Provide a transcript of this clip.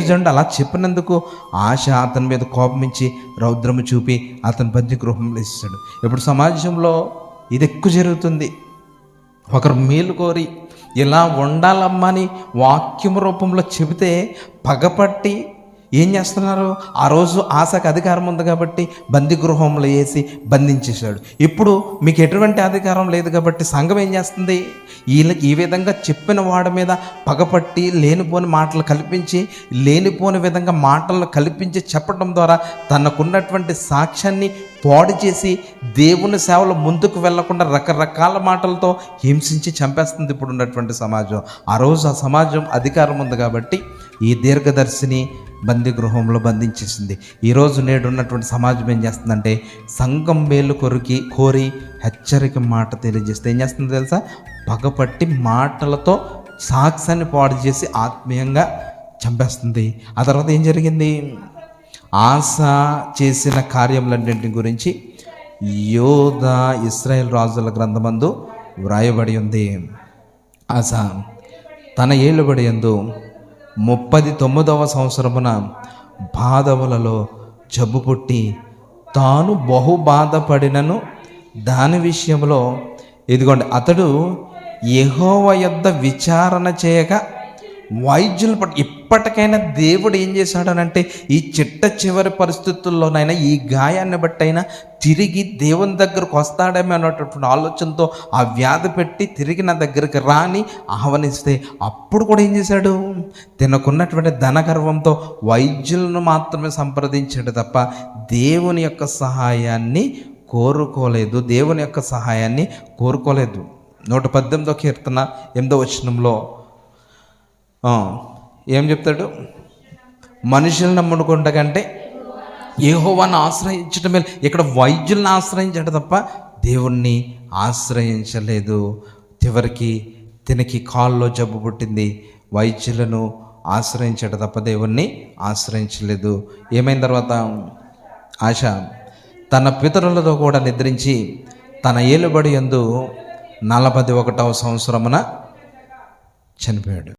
దైవజనుడు అలా చెప్పినందుకు ఆశ అతని మీద కోపమించి రౌద్రము చూపి అతని బందీ గృహంలో ఇస్తాడు. ఇప్పుడు సమాజంలో ఇది ఎక్కువ జరుగుతుంది. ఒకరు మేలు కోరి ఇలా ఉండాలమ్మని వాక్యం రూపంలో చెబితే పగపట్టి ఏం చేస్తున్నారు, ఆ రోజు ఆశకు అధికారం ఉంది కాబట్టి బందీ గృహంలో వేసి బంధించేశాడు. ఇప్పుడు మీకు ఎటువంటి అధికారం లేదు కాబట్టి సంఘం ఏం చేస్తుంది, ఈ విధంగా చెప్పిన వాడి మీద పగపట్టి లేనిపోని మాటలు కల్పించి లేనిపోని విధంగా మాటలను కల్పించి చెప్పడం ద్వారా తనకున్నటువంటి సాక్ష్యాన్ని పాడు చేసి దేవుని సేవలో ముందుకు వెళ్లకుండా రకరకాల మాటలతో హింసించి చంపేస్తుంది ఇప్పుడు ఉన్నటువంటి సమాజం. ఆ రోజు ఆ సమాజం అధికారం ఉంది కాబట్టి ఈ దీర్ఘదర్శిని బందీ గృహంలో బంధించేసింది. ఈరోజు నేడు ఉన్నటువంటి సమాజం ఏం చేస్తుందంటే సంఘం మేలు కోరి హెచ్చరిక మాట తెలియజేస్తే ఏం చేస్తుందో తెలుసా, పగపట్టి మాటలతో సాక్ష్యాన్ని పాడు చేసి ఆత్మీయంగా చంపేస్తుంది. ఆ తర్వాత ఏం జరిగింది, ఆశ చేసిన కార్యములన్నింటి గురించి యోధ ఇశ్రాయేలు రాజుల గ్రంథమందు వ్రాయబడి ఉంది. ఆశ తన ఏలుబడి యందు 39వ సంవత్సరమున బాధములలో జబ్బు పుట్టి తాను బహు బాధపడినను దాని విషయంలో ఇదిగోండి అతడు యెహోవా యొద్ద విచారణ చేయగా వైద్యులు ఇప్పటికైనా దేవుడు ఏం చేశాడనంటే ఈ చిట్ట చివరి పరిస్థితుల్లోనైనా ఈ గాయాన్ని బట్టి అయినా తిరిగి దేవుని దగ్గరకు వస్తాడేమో అన్నటువంటి ఆలోచనతో ఆ వ్యాధి పెట్టి తిరిగి నా దగ్గరికి రాని ఆహ్వానిస్తే అప్పుడు కూడా ఏం చేశాడు, తినకున్నటువంటి ధనగర్వంతో వైద్యులను మాత్రమే సంప్రదించాడు తప్ప దేవుని యొక్క సహాయాన్ని కోరుకోలేదు. 118వ కీర్తన 8వ వచనంలో ఏం చెప్తాడు, మనుషులను నమ్ముకుంటా కంటే యెహోవాను ఆశ్రయించడం మేలు. ఇక్కడ వైద్యులను ఆశ్రయించాడు తప్ప దేవుణ్ణి ఆశ్రయించలేదు. చివరికి తినకి కాల్లో జబ్బు పుట్టింది, వైద్యులను ఆశ్రయించాడు తప్ప దేవుణ్ణి ఆశ్రయించలేదు. ఏమైన తర్వాత ఆశ తన పితరులతో కూడా నిద్రించి తన ఏలుబడి యందు 41వ సంవత్సరమున చనిపోయాడు.